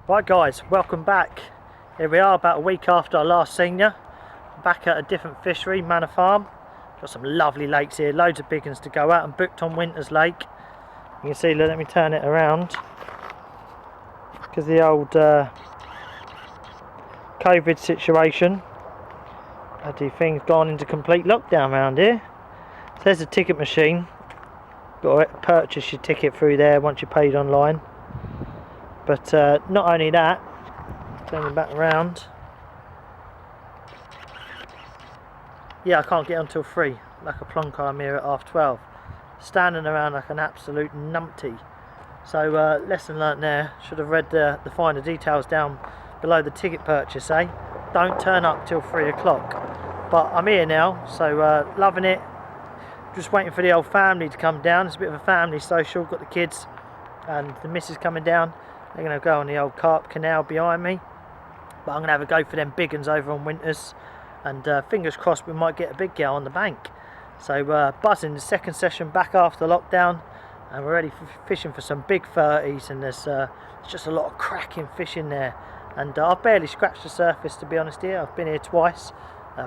Right guys, welcome back. Here we are about a week after I last seen you. Back at a different fishery, Manor Farm. Got some lovely lakes here, loads of big ones to go out, and booked on Winter's Lake. You can see, let me turn it around. Because the old COVID situation. Bloody thing's gone into complete lockdown around here. So there's a ticket machine. Got to purchase your ticket through there once you paid online. But not only that, turning back around. Yeah, I can't get on till 3, like a plonker. I'm here at 12:30. Standing around like an absolute numpty. So lesson learnt there. Should have read the finer details down below the ticket purchase, eh? Don't turn up till 3 o'clock. But I'm here now, so loving it. Just waiting for the old family to come down. It's a bit of a family social. Got the kids and the missus coming down. They're going to go on the old Carp canal behind me. But I'm going to have a go for them big ones over on Winters. And fingers crossed we might get a big girl on the bank. So buzzing, the second session back after lockdown. And we're ready for fishing for some big 30s. And there's just a lot of cracking fish in there. And I've barely scratched the surface, to be honest here. I've been here twice.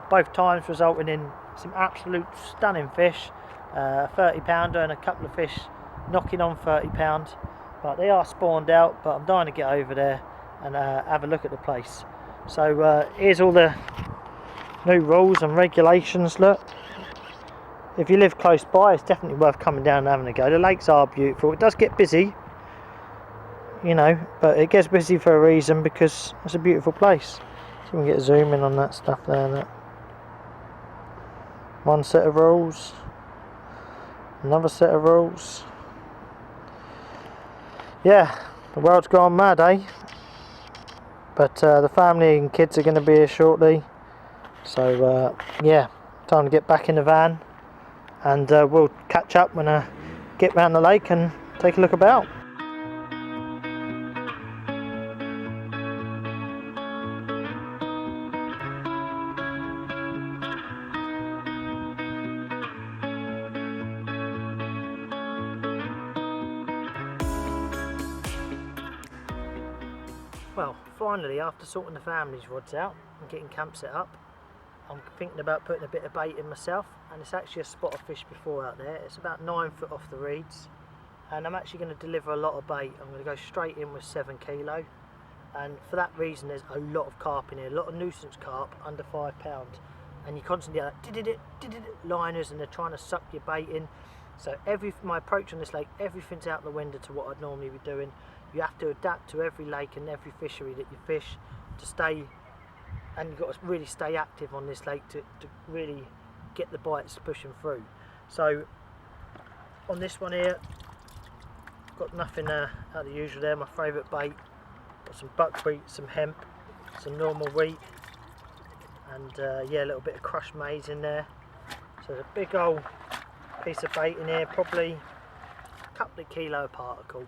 Both times resulting in some absolute stunning fish. A 30 pounder and a couple of fish knocking on 30 pounds. But they are spawned out, but I'm dying to get over there and have a look at the place. So here's all the new rules and regulations. Look, if you live close by, it's definitely worth coming down and having a go. The lakes are beautiful. It does get busy, you know, but it gets busy for a reason, because it's a beautiful place. So we can get a zoom in on that stuff there. Look. One set of rules, another set of rules. Yeah, the world's gone mad, eh? But the family and kids are going to be here shortly. So yeah, time to get back in the van, and we'll catch up when I get round the lake and take a look about. Well, finally, after sorting the family's rods out and getting camp set up, I'm thinking about putting a bit of bait in myself, and it's actually a spot of fish before out there. It's about 9 foot off the reeds, and I'm actually going to deliver a lot of bait. I'm going to go straight in with 7 kilo, and for that reason there's a lot of carp in here, a lot of nuisance carp under 5 pounds, and you constantly get like liners, and they're trying to suck your bait in. So my approach on this lake, everything's out the window to what I'd normally be doing. You have to adapt to every lake and every fishery that you fish to stay, and you've got to really stay active on this lake to really get the bites pushing through. So on this one here, got nothing out of the usual there. My favourite bait, got some buckwheat, some hemp, some normal wheat, and yeah, a little bit of crushed maize in there. So there's a big old piece of bait in here, probably a couple of kilo of particle.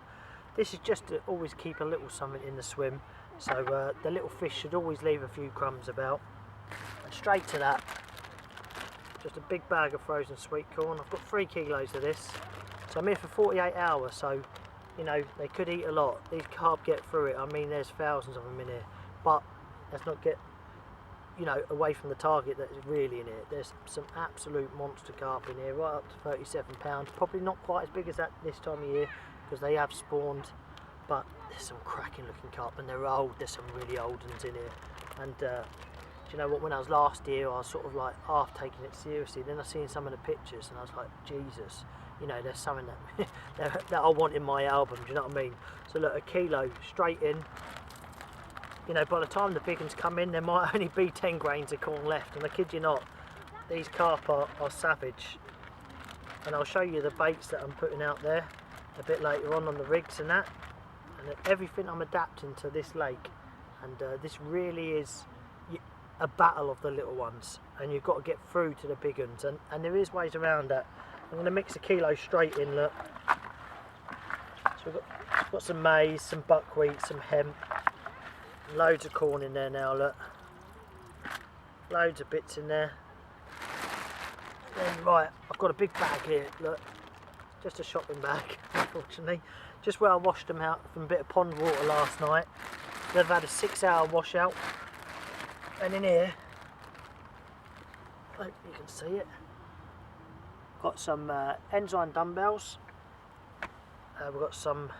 This is just to always keep a little something in the swim, so the little fish should always leave a few crumbs about. And straight to that, just a big bag of frozen sweet corn. I've got 3 kilos of this, so I'm here for 48 hours, so you know, they could eat a lot. These carp get through it. I mean, there's thousands of them in here, but let's not get, you know, away from the target that is really in here. There's some absolute monster carp in here, right up to 37 pounds. Probably not quite as big as that this time of year, because they have spawned, but there's some cracking looking carp, and they're old. There's some really old ones in here. And do you know what, when I was last here, I was sort of like half taking it seriously. Then I seen some of the pictures and I was like, Jesus, you know, there's something that I want in my album, do you know what I mean? So look, a kilo straight in. You know, by the time the big ones come in, there might only be 10 grains of corn left, and I kid you not, these carp are savage. And I'll show you the baits that I'm putting out there a bit later on the rigs and that, and everything I'm adapting to this lake. And this really is a battle of the little ones, and you've got to get through to the big ones, and there is ways around that. I'm going to mix a kilo straight in, look. So we've got some maize, some buckwheat, some hemp, loads of corn in there now, look. Loads of bits in there. Then, right, I've got a big bag here, look. Just a shopping bag, unfortunately. Just where I washed them out from a bit of pond water last night. They've had a 6-hour washout, and in here, hope you can see it, got some enzyme dumbbells, we've got some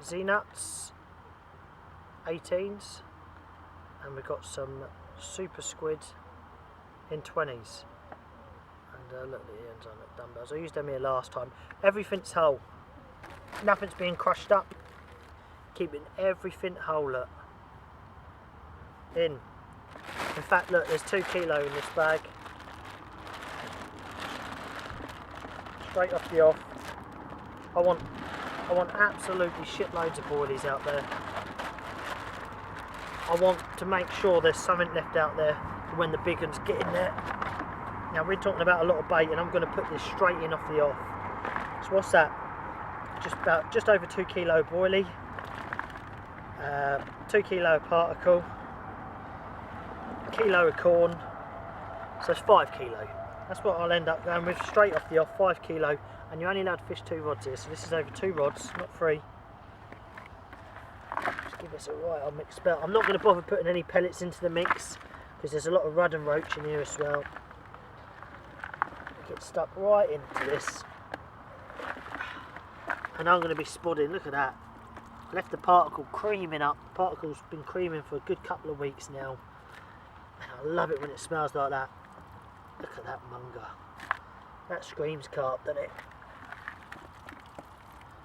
Z-nuts 18s, and we've got some super squid in 20s. And look at the enzyme dumbbells, I used them here last time. Everything's whole, nothing's being crushed up, keeping everything whole. Look. In fact, look, there's 2 kilo in this bag. Straight off the off. I want absolutely shitloads of boilies out there. I want to make sure there's something left out there for when the big ones get in there. Now we're talking about a lot of bait, and I'm going to put this straight in off the off. So what's that? Just over 2 kilo boilie, 2 kilo particle, kilo of corn, so it's 5 kilo. That's what I'll end up going with straight off the off, 5 kilo, and you're only allowed to fish 2 rods here, so this is over 2 rods, not 3. Just give this a right old mix about. I'm not going to bother putting any pellets into the mix because there's a lot of rudd and roach in here as well. Get stuck right into this, and I'm going to be spodding. Look at that. Left the particle creaming up. The particle's been creaming for a good couple of weeks now. And I love it when it smells like that. Look at that munger. That screams carp, doesn't it?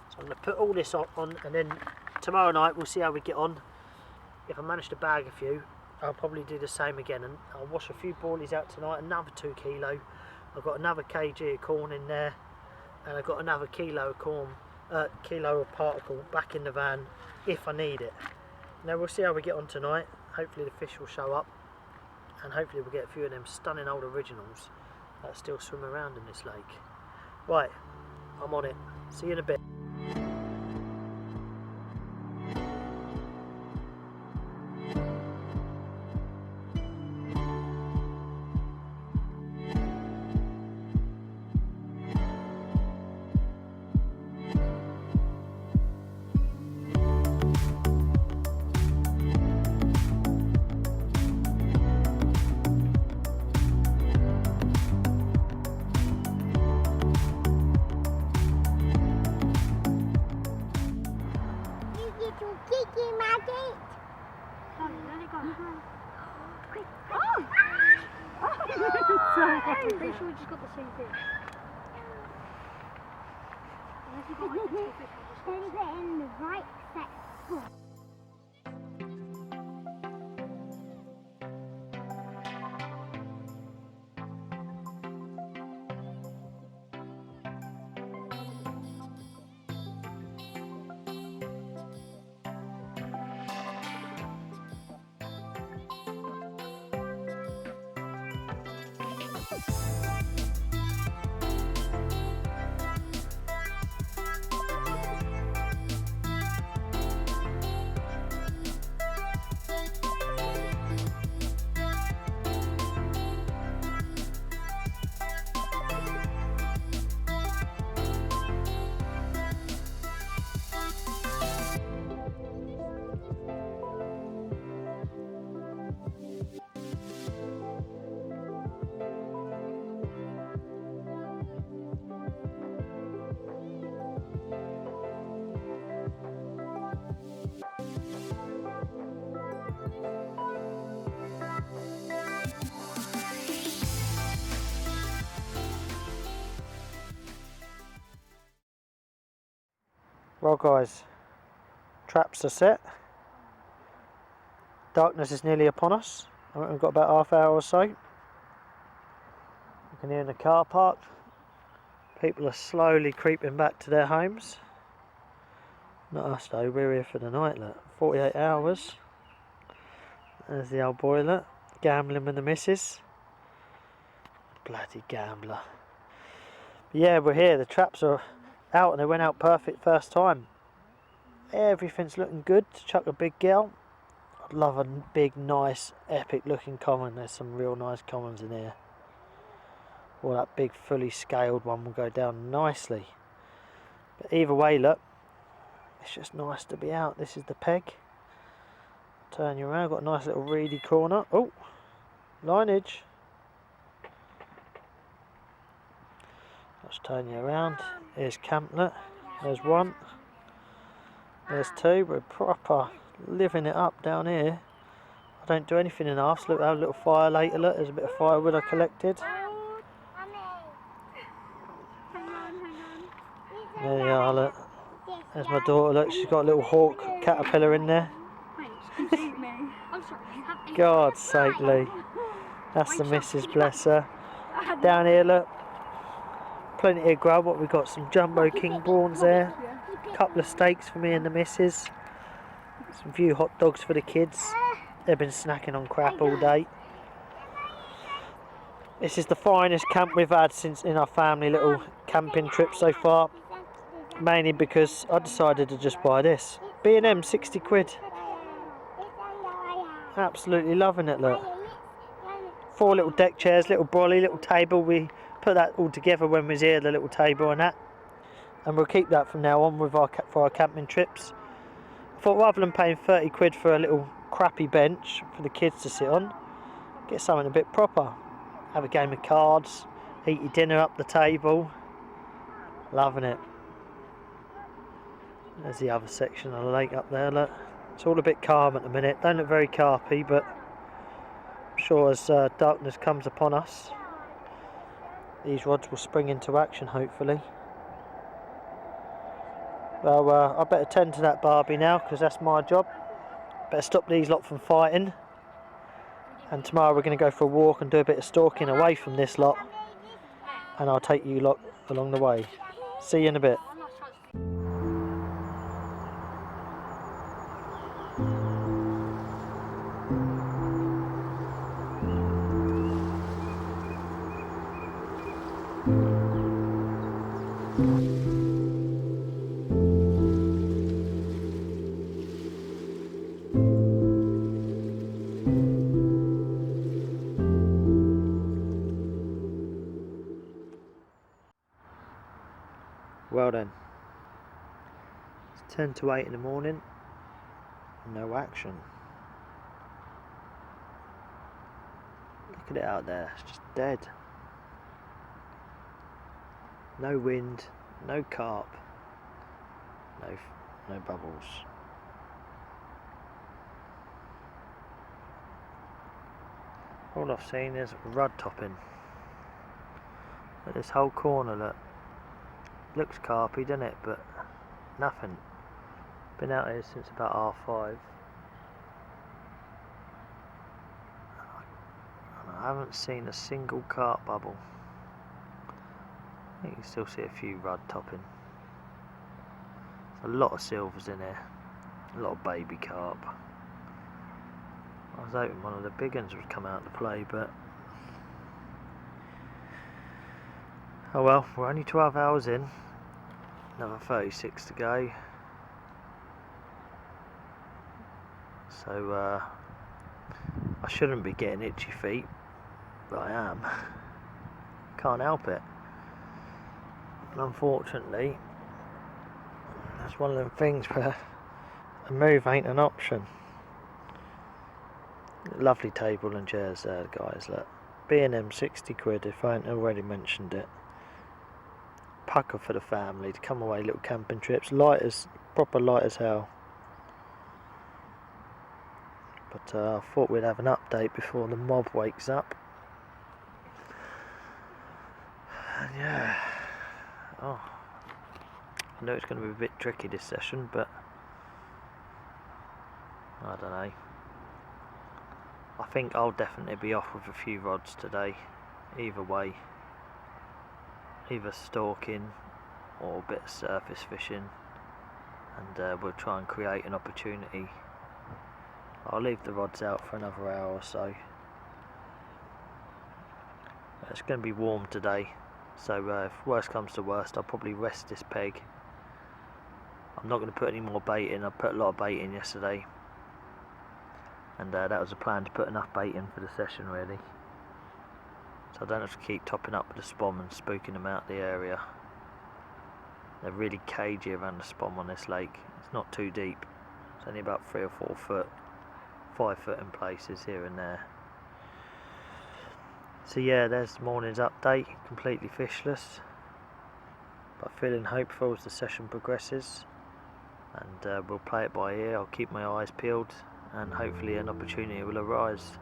So I'm going to put all this on, and then tomorrow night we'll see how we get on. If I manage to bag a few, I'll probably do the same again, and I'll wash a few boilies out tonight. Another 2 kilo. I've got another kg of corn in there, and I've got another kilo of corn, kilo of particle back in the van if I need it. Now we'll see how we get on tonight. Hopefully the fish will show up, and hopefully we'll get a few of them stunning old originals that still swim around in this lake. Right, I'm on it. See you in a bit. I'm pretty sure we just got the same fish. Unless you got like the 2 fish we just got. Then get in the right set spot. Well guys, traps are set. Darkness is nearly upon us. I think we've got about half hour or so. You can hear in the car park, people are slowly creeping back to their homes. Not us though, we're here for the night. Look, 48 hours. There's the old boy, look, gambling with the missus. Bloody gambler. But yeah, we're here, the traps are out and they went out perfect first time. Everything's looking good to chuck a big girl. I'd love a big, nice, epic looking common. There's some real nice commons in here. Well, that big, fully scaled one will go down nicely. But either way, look, it's just nice to be out. This is the peg. turn you around, got a nice little reedy corner. Oh, lineage. Let's turn you around. Here's Camplet. There's one. There's two. We're proper living it up down here. I don't do anything in halves. Look, I have a little fire later. Look, there's a bit of firewood I collected. There you are, look. There's my daughter, look, she's got a little hawk caterpillar in there. God's sake, Lee. That's the missus, bless her. Down here, look. Plenty of grub. What we got? Some jumbo king prawns there. A couple of steaks for me and the missus. Some few hot dogs for the kids. They've been snacking on crap all day. This is the finest camp we've had since in our family little camping trip so far. Mainly because I decided to just buy this. B&M, 60 quid. Absolutely loving it, look. 4 little deck chairs, little brolly, little table. We put that all together when we was here, the little table and that. And we'll keep that from now on with for our camping trips. I thought rather than paying 30 quid for a little crappy bench for the kids to sit on, get something a bit proper. Have a game of cards, eat your dinner up the table. Loving it. There's the other section of the lake up there, look. It's all a bit calm at the minute. Don't look very carpy, but I'm sure as darkness comes upon us, these rods will spring into action, hopefully. Well, I better tend to that Barbie now, because that's my job. Better stop these lot from fighting. And tomorrow we're going to go for a walk and do a bit of stalking away from this lot. And I'll take you lot along the way. See you in a bit. Well then, it's 10 to 8 in the morning, no action. Look at it out there, it's just dead. No wind, no carp, no bubbles. All I've seen is rudd topping. Look, this whole corner, look. Looks carpy, doesn't it? But nothing. Been out here since about 5:30. And I haven't seen a single carp bubble. I think you can still see a few rudd topping. There's a lot of silvers in here. A lot of baby carp. I was hoping one of the big ones would come out to play, but oh well, we're only 12 hours in. Another 36 to go. So I shouldn't be getting itchy feet, but I am. Can't help it. And unfortunately, that's one of them things where a move ain't an option. Lovely table and chairs there, guys. Look, B&M 60 quid if I ain't already mentioned it. Pucker for the family to come away, little camping trips, proper light as hell. But I thought we'd have an update before the mob wakes up. And yeah, I know it's going to be a bit tricky this session, but I don't know. I think I'll definitely be off with a few rods today, either way. Either stalking or a bit of surface fishing, and we'll try and create an opportunity. I'll leave the rods out for another hour or so. It's going to be warm today, so if worst comes to worst, I'll probably rest this peg. I'm not going to put any more bait in. I put a lot of bait in yesterday, and that was a plan, to put enough bait in for the session really. So I don't have to keep topping up with the spom and spooking them out the area. They're really cagey around the spom on this lake. It's not too deep. It's only about 3 or 4 foot. 5 foot in places here and there. So yeah, there's the morning's update, completely fishless, but feeling hopeful as the session progresses, and we'll play it by ear. I'll keep my eyes peeled and hopefully an opportunity will arise.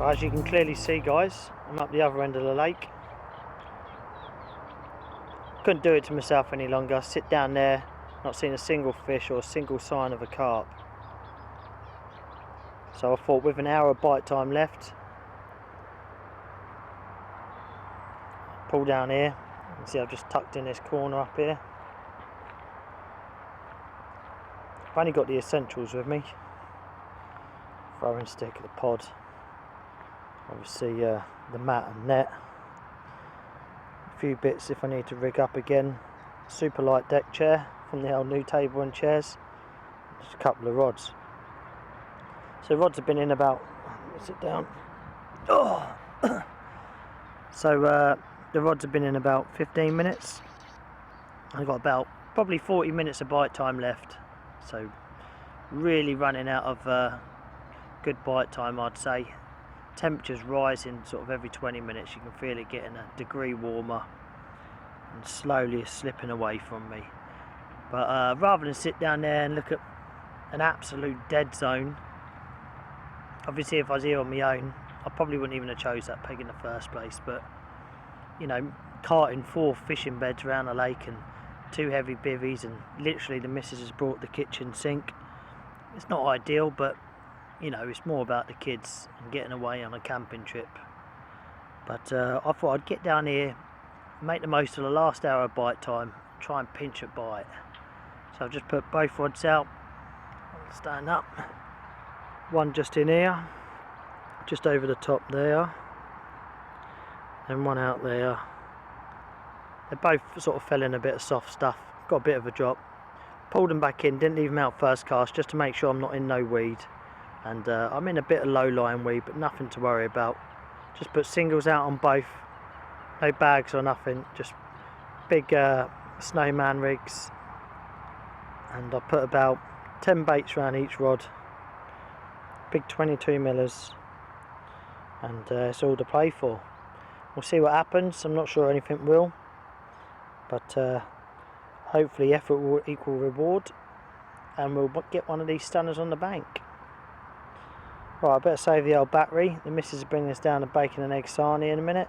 As you can clearly see, guys, I'm up the other end of the lake. Couldn't do it to myself any longer. Sit down there, not seeing a single fish or a single sign of a carp. So I thought, with an hour of bite time left, pull down here. You can see I've just tucked in this corner up here. I've only got the essentials with me. Throwing stick, the pod. Obviously the mat and net, a few bits if I need to rig up again, super light deck chair from the old new table and chairs, just a couple of rods. So rods have been in about, sit down, so the rods have been in about 15 minutes. I've got about probably 40 minutes of bite time left, so really running out of good bite time, I'd say. Temperature's rising sort of every 20 minutes. You can feel it getting a degree warmer and slowly slipping away from me. But rather than sit down there and look at an absolute dead zone, obviously if I was here on my own I probably wouldn't even have chose that peg in the first place, but you know, carting 4 fishing beds around the lake and 2 heavy bivvies, and literally the missus has brought the kitchen sink. It's not ideal, but you know, it's more about the kids and getting away on a camping trip. But I thought I'd get down here, make the most of the last hour of bite time, try and pinch a bite. So I've just put both rods out. I'll stand up. One just in here, just over the top there, and one out there. They both sort of fell in a bit of soft stuff, got a bit of a drop. Pulled them back in, didn't leave them out first cast, just to make sure I'm not in no weed. And I'm in a bit of low-lying weed, but nothing to worry about. Just put singles out on both, no bags or nothing, just big snowman rigs. And I put about 10 baits around each rod, big 22 millers, and it's all to play for. We'll see what happens. I'm not sure anything will, but hopefully effort will equal reward, and we'll get one of these stunners on the bank. Right, I better save the old battery. The missus is bringing us down a bacon and egg sarnie in a minute.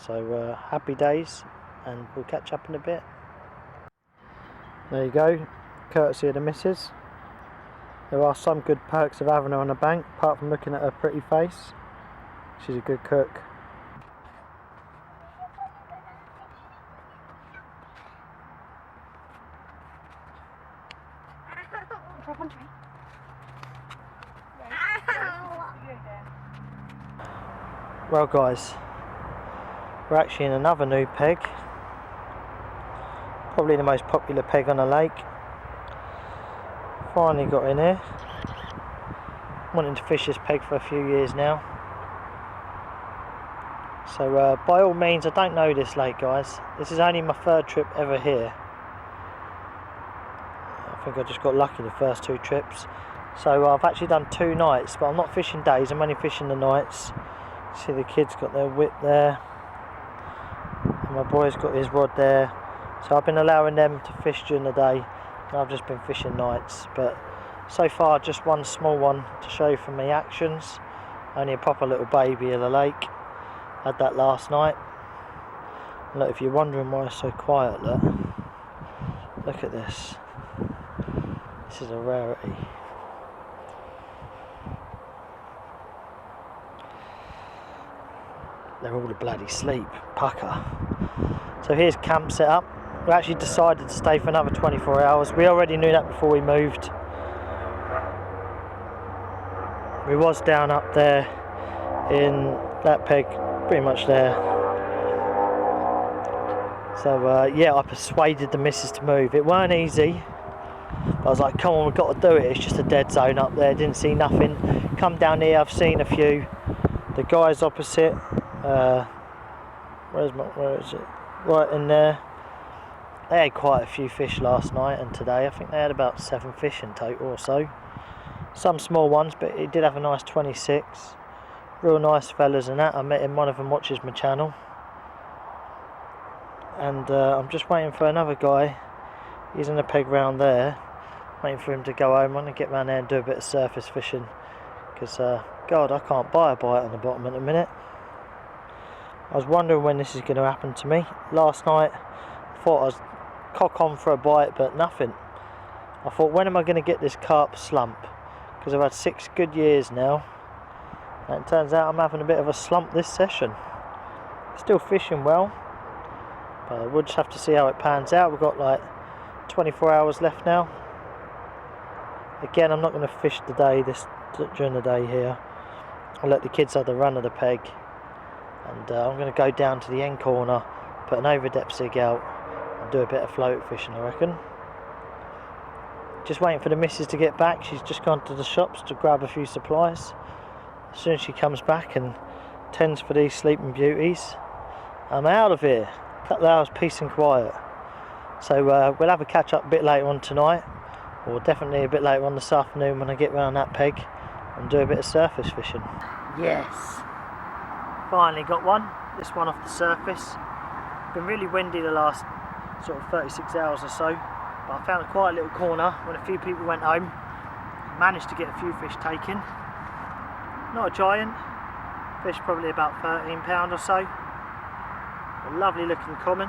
So happy days, and we'll catch up in a bit. There you go, courtesy of the missus. There are some good perks of having her on the bank, apart from looking at her pretty face. She's a good cook. Well guys, we're actually in another new peg, probably the most popular peg on the lake. Finally got in here, wanting to fish this peg for a few years now. So by all means, I don't know this lake guys, this is only my 3rd trip ever here. I think I just got lucky the first 2 trips. So I've actually done 2 nights, but I'm not fishing days, I'm only fishing the nights. See the kids got their whip there, and my boy's got his rod there. So I've been allowing them to fish during the day, and I've just been fishing nights. But so far, just one small one to show you from the actions. Only a proper little baby in the lake. Had that last night. And look, if you're wondering why it's so quiet, look at this. This is a rarity. They're all a bloody sleep, pucker. So here's camp set up. We actually decided to stay for another 24 hours. We already knew that before we moved. We was down up there in that peg, pretty much there. So yeah, I persuaded the missus to move. It weren't easy. I was like, come on, we've got to do it. It's just a dead zone up there. Didn't see nothing. Come down here, I've seen a few. The guys opposite, where is it? Right in there. They had quite a few fish last night and today. I think they had about 7 fish in total or so. Some small ones, but it did have a nice 26. Real nice fellas and that. I met him, one of them watches my channel. And I'm just waiting for another guy. He's in a peg round there. Waiting for him to go home. I'm going to get round there and do a bit of surface fishing. Because, God, I can't buy a bite on the bottom at the minute. I was wondering when this is going to happen to me. Last night, I thought I was cock on for a bite, but nothing. I thought, when am I going to get this carp slump? Because I've had 6 good years now. And it turns out I'm having a bit of a slump this session. Still fishing well. But we'll just have to see how it pans out. We've got like 24 hours left now. Again, I'm not going to fish during the day here. I'll let the kids have the run of the peg. And I'm going to go down to the end corner, put an overdepth zig out, and do a bit of float fishing, I reckon. Just waiting for the missus to get back. She's just gone to the shops to grab a few supplies. As soon as she comes back and tends for these sleeping beauties, I'm out of here. Couple of hours peace and quiet. So we'll have a catch up a bit later on tonight, or definitely a bit later on this afternoon when I get round that peg and do a bit of surface fishing. Yes, finally got one. This one off the surface. Been really windy the last sort of 36 hours or so, but I found a quiet little corner when a few people went home. Managed to get a few fish taken. Not a giant. Fish probably about 13 pound or so. A lovely looking common.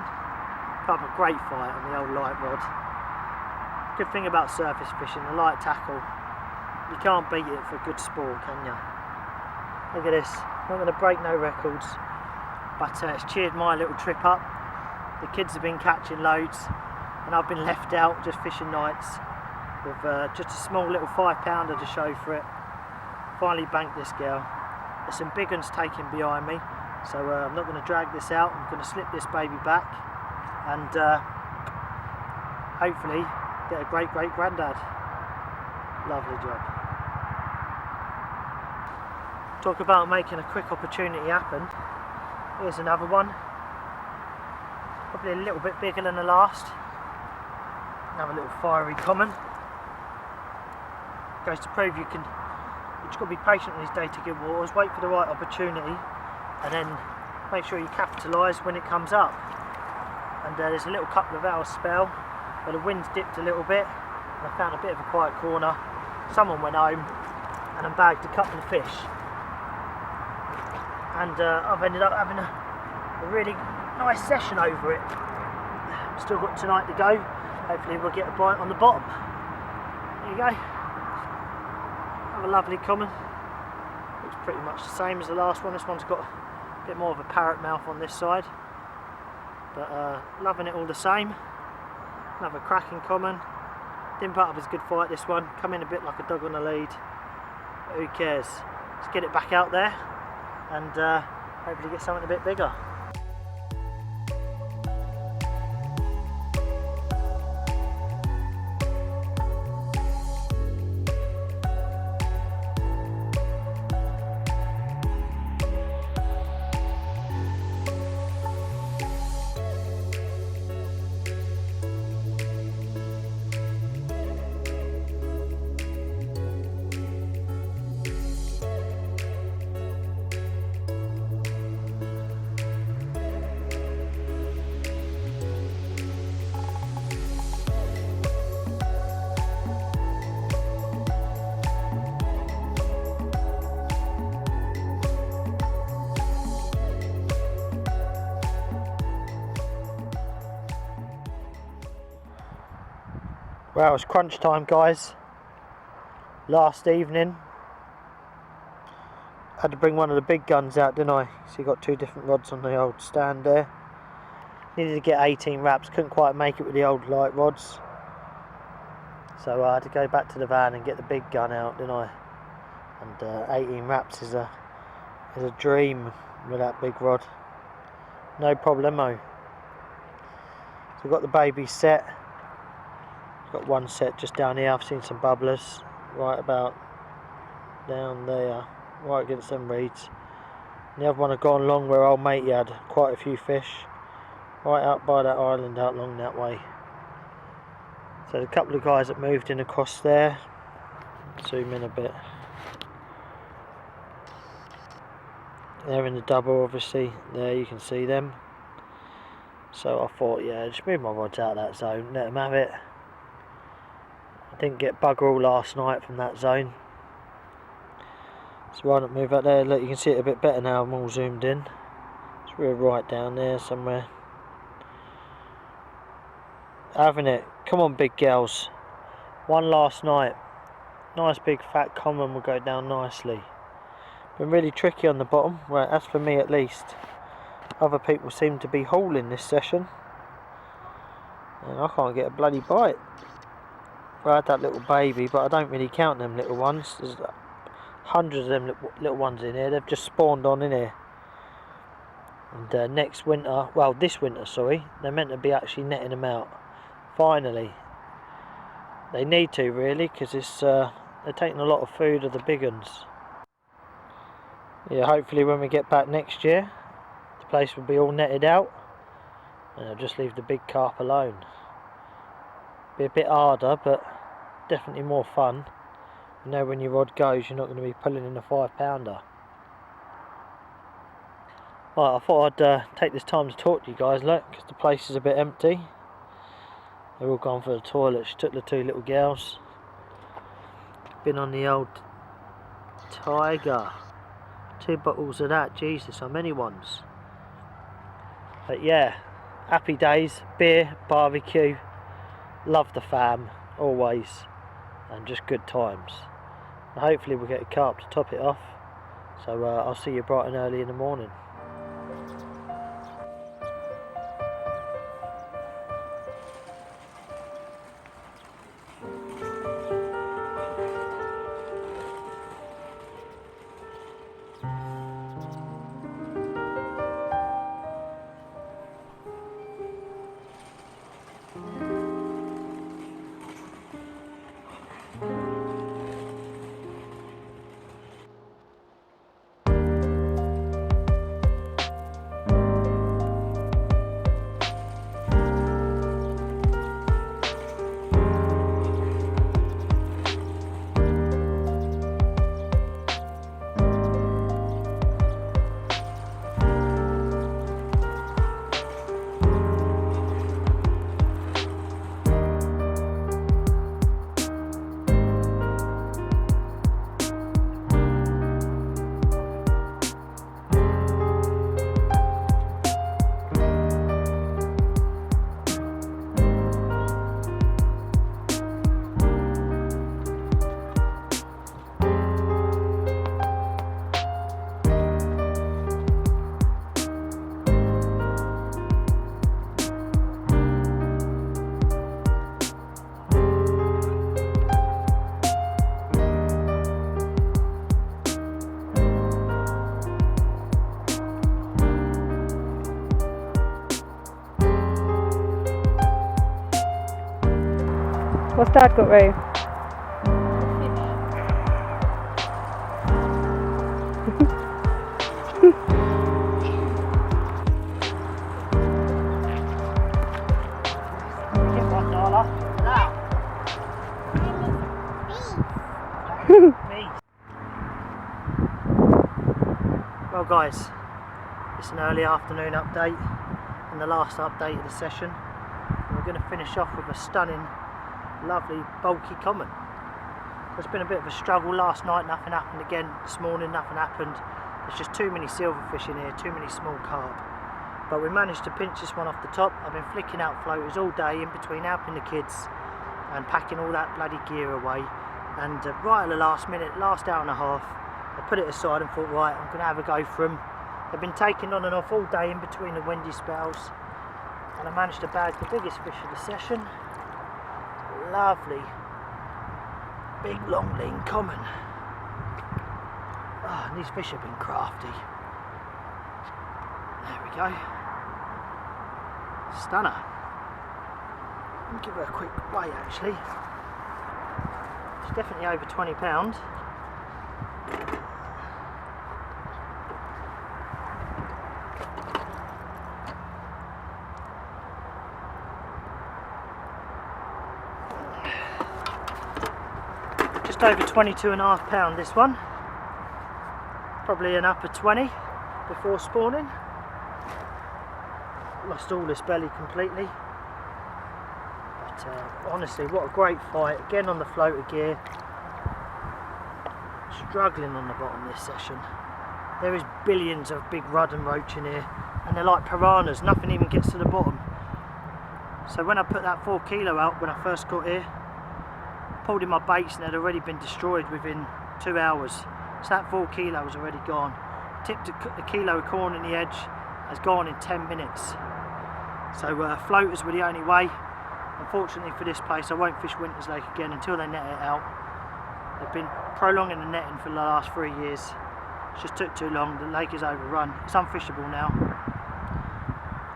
Put up a great fight on the old light rod. Good thing about surface fishing, the light tackle, you can't beat it for good sport, can you? Look at this. Not going to break no records, but it's cheered my little trip up. The kids have been catching loads, and I've been left out just fishing nights with just a small little 5-pounder to show for it. Finally banked this girl. There's some big ones taken behind me, so I'm not going to drag this out. I'm going to slip this baby back and hopefully get a great granddad. Lovely job. Talk about making a quick opportunity happen. Here's another one. Probably a little bit bigger than the last. Another little fiery common. Goes to prove you just got to be patient in these day-to-good waters, wait for the right opportunity, and then make sure you capitalise when it comes up. And there's a little couple of hours spell where the wind's dipped a little bit, and I found a bit of a quiet corner. Someone went home and I bagged a couple of fish, and I've ended up having a really nice session over it. Still got tonight to go. Hopefully we'll get a bite on the bottom. There you go. Have a lovely common. Looks pretty much the same as the last one. This one's got a bit more of a parrot mouth on this side, but loving it all the same. Another cracking common. Didn't put up as good fight this one. Come in a bit like a dog on a lead. But who cares? Let's get it back out there and hopefully get something a bit bigger. Well, it's crunch time, guys. Last evening, had to bring one of the big guns out, didn't I? So you got two different rods on the old stand there. Needed to get 18 wraps, couldn't quite make it with the old light rods. So I had to go back to the van and get the big gun out, didn't I? And 18 wraps is a dream with that big rod. No problemo. So we've got the baby set. Got one set just down here. I've seen some bubblers right about down there, right against them reeds. And the other one had gone along where old matey had quite a few fish, right out by that island out along that way. So there's a couple of guys that moved in across there. Zoom in a bit. They're in the double, obviously. There you can see them. So I thought, yeah, just move my rods out of that zone, let them have it. I didn't get bugger all last night from that zone. So why not move out there? Look, you can see it a bit better now. I'm all zoomed in. It's real right down there somewhere. Having it. Come on, big girls. One last night. Nice big fat common will go down nicely. Been really tricky on the bottom. Well, that's for me at least. Other people seem to be hauling this session. And I can't get a bloody bite. Well, I had that little baby, but I don't really count them little ones. There's hundreds of them little ones in here. They've just spawned on in here. And next winter, well, this winter, sorry, they're meant to be actually netting them out. Finally. They need to, really, because it's they're taking a lot of food of the big ones. Yeah, hopefully when we get back next year, the place will be all netted out. And I'll just leave the big carp alone. Be a bit harder, but definitely more fun. You know, when your rod goes, you're not going to be pulling in a 5-pounder. Right, I thought I'd take this time to talk to you guys, look, because the place is a bit empty. They're all gone for the toilet. She took the two little girls. Been on the old Tiger. 2 bottles of that, Jesus, how many ones? But yeah, happy days, beer, barbecue. Love the fam, always. And just good times. And hopefully we'll get a carp to top it off. So I'll see you bright and early in the morning. What's Dad got, Ray? Get $1 for that. Me. Well guys, it's an early afternoon update and the last update of the session. And we're going to finish off with a stunning, lovely, bulky common. There's been a bit of a struggle last night, nothing happened again. This morning nothing happened. There's just too many silverfish in here, too many small carp. But we managed to pinch this one off the top. I've been flicking out floaters all day in between helping the kids and packing all that bloody gear away. And right at the last minute, last hour and a half, I put it aside and thought, right, I'm going to have a go for them. They've been taking on and off all day in between the windy spells, and I managed to bag the biggest fish of the session. Lovely, big long lean common. Oh, and these fish have been crafty. There we go. Stunner. I'll give her a quick weigh actually. It's definitely over 20 pounds. Just over 22.5 pounds this one. Probably an upper 20 before spawning. Lost all this belly completely. But honestly, what a great fight. Again on the floater gear. Struggling on the bottom this session. There is billions of big rudd and roach in here, and they're like piranhas, nothing even gets to the bottom. So when I put that 4 kilo out when I first got here, pulled in my baits and they'd already been destroyed within 2 hours. So that 4 kilo was already gone. Tipped a kilo of corn in the edge, has gone in 10 minutes. So floaters were the only way. Unfortunately for this place, I won't fish Winter's Lake again until they net it out. They've been prolonging the netting for the last 3 years. It just took too long. The lake is overrun. It's unfishable now.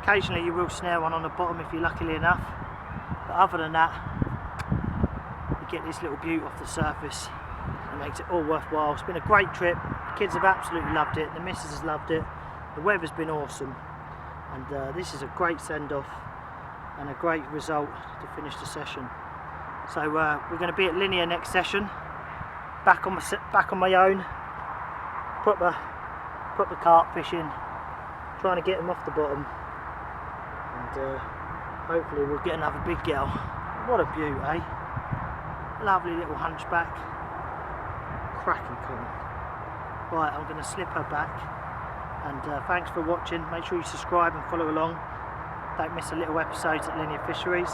Occasionally you will snare one on the bottom if you're lucky enough. But other than that, you get this little beaut off the surface. It makes it all worthwhile. It's been a great trip. The kids have absolutely loved it. The missus has loved it. The weather's been awesome. And this is a great send-off and a great result to finish the session. So we're going to be at Linear next session. Back on my own. Put the carp fishing. Trying to get them off the bottom. And hopefully we'll get another big girl. What a beaut, eh? Lovely little hunchback. Cracking common. Right, I'm going to slip her back. And thanks for watching. Make sure you subscribe and follow along. Don't miss a little episodes at Linear Fisheries.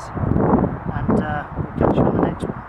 And we'll catch you on the next one.